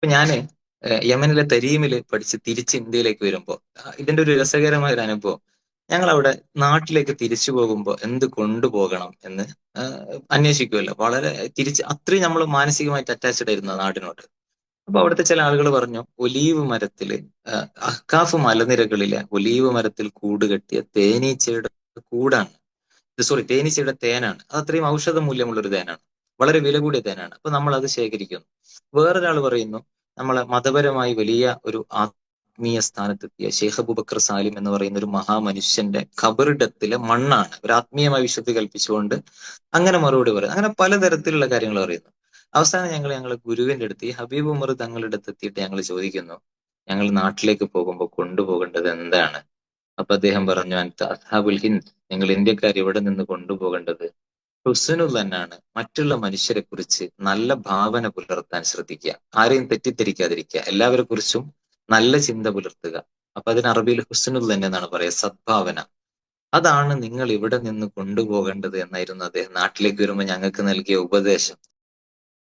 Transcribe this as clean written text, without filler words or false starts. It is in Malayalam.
ഇപ്പൊ ഞാന് യമനിലെ തരീമില് പഠിച്ച് തിരിച്ച് ഇന്ത്യയിലേക്ക് വരുമ്പോ ഇതിന്റെ ഒരു രസകരമായ ഒരു അനുഭവം. ഞങ്ങൾ അവിടെ നാട്ടിലേക്ക് തിരിച്ചു പോകുമ്പോൾ എന്ത് കൊണ്ടുപോകണം എന്ന് അന്വേഷിക്കുമല്ലോ. വളരെ തിരിച്ച് അത്രയും നമ്മൾ മാനസികമായിട്ട് അറ്റാച്ച്ഡ് ആയിരുന്നു ആ നാടിനോട്. അപ്പൊ അവിടുത്തെ ചില ആളുകൾ പറഞ്ഞു, ഒലീവ് മരത്തില് അഹ്കാഫ് മലനിരകളിലെ ഒലീവ് മരത്തിൽ കൂട് കെട്ടിയ തേനീച്ചയുടെ കൂടാണ് ഇത്. സോറി, തേനീച്ചയുടെ തേനാണ്. അത് അത്രയും ഔഷധ മൂല്യമുള്ള ഒരു തേനാണ്, വളരെ വില കൂടിയ തേനാണ്. അപ്പൊ നമ്മൾ അത് ശേഖരിക്കുന്നു. വേറൊരാൾ പറയുന്നു, നമ്മളെ മതപരമായി വലിയ ഒരു ആത്മീയ സ്ഥാനത്തെത്തിയ ഷെയ്ഖ് അബൂബക്കർ സാലിം എന്ന് പറയുന്ന ഒരു മഹാമനുഷ്യന്റെ ഖബറിടത്തിലെ മണ്ണാണ് ഒരു ആത്മീയമായ വിശുദ്ധി കൽപ്പിച്ചുകൊണ്ട് അങ്ങനെ മറുപടി പറയുന്നത്. അങ്ങനെ പലതരത്തിലുള്ള കാര്യങ്ങൾ പറയുന്നു. അവസാനം ഞങ്ങളെ ഗുരുവിന്റെ അടുത്ത്, ഈ ഹബീബ് ഉമർ തങ്ങളുടെ അടുത്ത് എത്തിയിട്ട് ഞങ്ങൾ ചോദിക്കുന്നു, ഞങ്ങൾ നാട്ടിലേക്ക് പോകുമ്പോൾ കൊണ്ടുപോകേണ്ടത് എന്താണ്? അപ്പൊ അദ്ദേഹം പറഞ്ഞു, അൻത അസ്ഹാബുൽ ഹിന്ദ്, നിങ്ങൾ ഇന്ത്യക്കാർ ഇവിടെ നിന്ന് കൊണ്ടുപോകേണ്ടത് ഹുസ്നുൽ തന്നെയാണ്. മറ്റുള്ള മനുഷ്യരെ കുറിച്ച് നല്ല ഭാവന പുലർത്താൻ ശ്രദ്ധിക്കുക, ആരെയും തെറ്റിദ്ധരിക്കാതിരിക്കുക, എല്ലാവരെ കുറിച്ചും നല്ല ചിന്ത പുലർത്തുക. അപ്പൊ അതിന് അറബിയിൽ ഹുസ്നുൽ തന്നെ എന്നാണ് പറയുക, സദ്ഭാവന. അതാണ് നിങ്ങൾ ഇവിടെ നിന്ന് കൊണ്ടുപോകേണ്ടത് എന്നായിരുന്നു അദ്ദേഹം നാട്ടിലേക്ക് വരുമ്പോൾ ഞങ്ങൾക്ക് നൽകിയ ഉപദേശം.